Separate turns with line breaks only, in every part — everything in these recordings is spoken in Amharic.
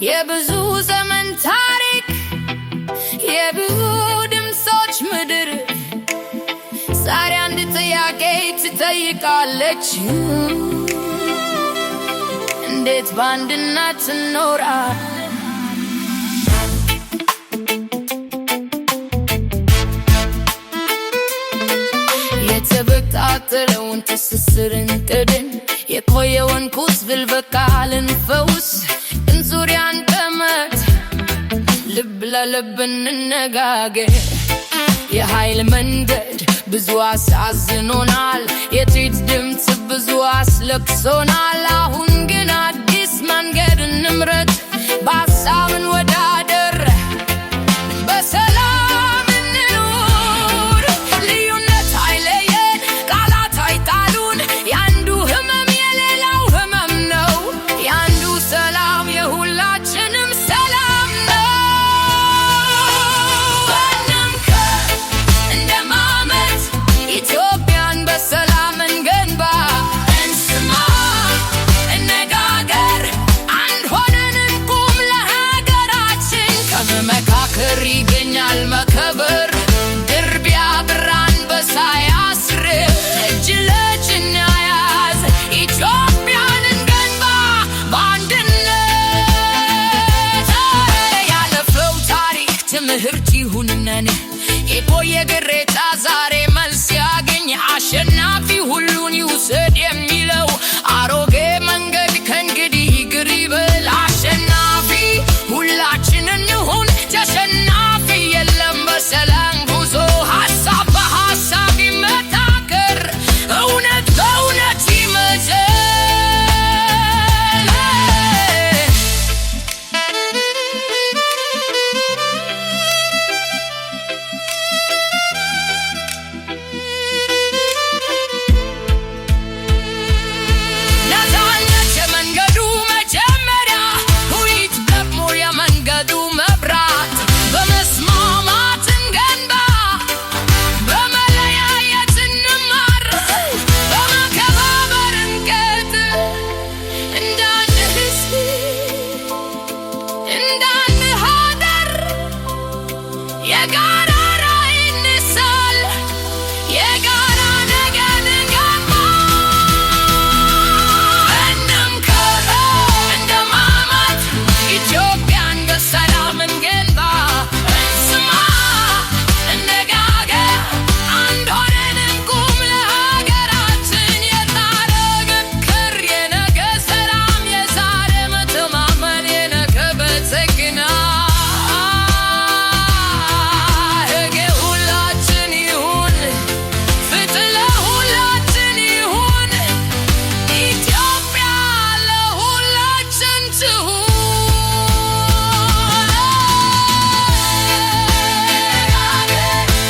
የብዙ ዘመን ታሪክ የብዙ ድምጾች ምድር ዛሬ አንድ ጥያቄ ትጠይቃለች እንዴት በአንድነት እንኖራ የተበታተነውን ትስስርን ጥድን የቆየውን ቁስል በቃልን ፈውስ ዙሪያን ገመድ ልብ ለልብ እንነጋገር የኃይል መንገድ ብዙ አሳዝኖናል የጥይት ድምፅ ብዙ አስለቅሶናል አሁን ግን አዲስ መንገድ እንምረጥ በሀሳብ እንወዳደር በሰላም እንኑር ልዩነት አይለየን ቃላት አይጣሉን የአንዱ ህመም የሌላው ህመም ነው የአንዱ ሰላም የሁላችንም ሰላም ነው እንምከር እንደማመት ኢትዮጵያን በሰላም እንገንባ እንስማ እነጋገር አንድ ሆነን እንቁም ለሀገራችን ከመመካከር ይገኛል መከበር ድር ቢያብር አንበሳ ያስር እጅ ለእጅ እንያዝ ኢትዮጵያን እንገንባ በአንድነት ያለፈው ታሪክ ትምህርት ይሁንነን የቆየ ግሬታ ዛሬ መልስ ያገኝ አሸናፊ ሁሉን ይውሰድ የሚለው አሮጌ መንገድ ከእንግዲህ ይቅር ይበል አሸናፊ ሁላችን እንሁን ተሸናፊ የለም በሰላም ጉዞ ሀሳብ በሀሳብ ይመታከር እውነት በእውነት ይመዘን ነፃነት የመንገዱ መጀመሪያ ውይይት ደግሞ የመንገዱ መብራት በመስማማት እንገንባ በመለያየት እንማር በመከባበር እንቀጥል እንደ አንድ ሕዝብ እንደ አንድ ሀገር የጋራ ራዕይ እንሳል የጋራ ነገር እንገንባ እንምከር እንደማመት ኢትዮጵያን በሰላም እንገንባ እንስማ እነጋገር አንድ ሆነን እንቁም ለሀገራችን የዛሬ ምክር የነገ ሰላም የዛሬ መተማመን የነገ ብልጽግና ሕግ የሁላችን ይሁን ፍትህ ለሁላችን ይሁን ኢትዮጵያ ለሁላችን ትሁን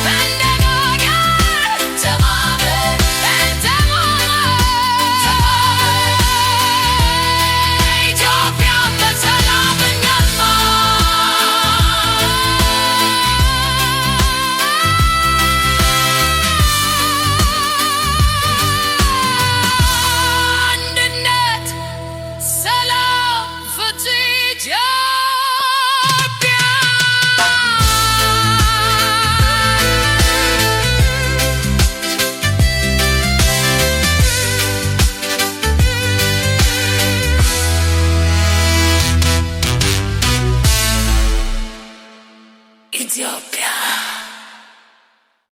እንነጋገር ተማመን ኢትዮጵያን በሰላም እንገንባ አንድነት ሰላም ፍትህ ኢትዮጵያ ኢትዮጵያ